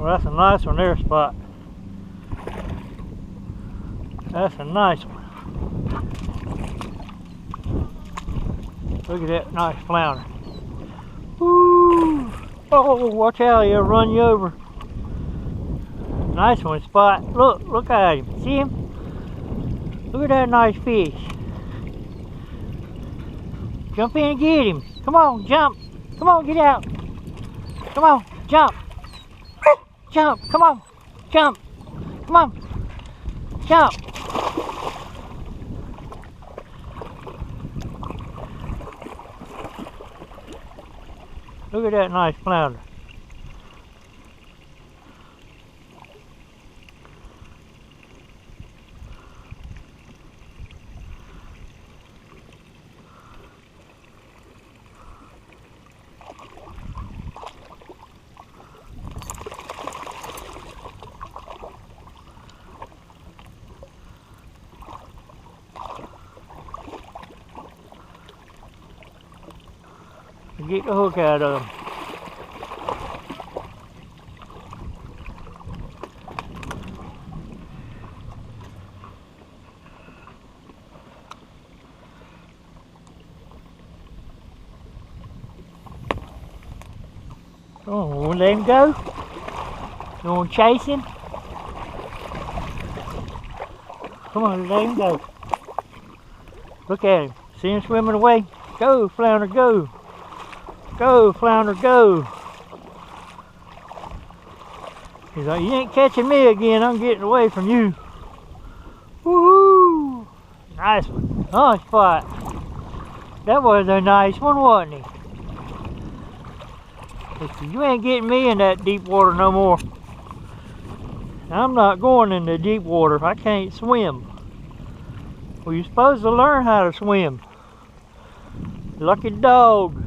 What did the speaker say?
Well, that's a nice one there, Spot. That's a nice one. Look at that nice flounder. Woo! Oh, watch out, he'll run you over. Nice one, Spot. Look at him. See him? Look at that nice fish. Jump in and get him. Come on, jump. Come on, get out. Come on, jump. Jump. Come on, jump. Come on, jump. Look at that nice flounder. Get the hook out of him. Oh, wanna let him go? You wanna chase him? Come on, let him go. Look at him. See him swimming away? Go, flounder, go. Go, flounder, go. He's like, you ain't catching me again. I'm getting away from you. Woohoo! Nice one. Nice Spot. That was a nice one, wasn't he? You ain't getting me in that deep water no more. I'm not going in the deep water. I can't swim. Well, you're supposed to learn how to swim. Lucky dog.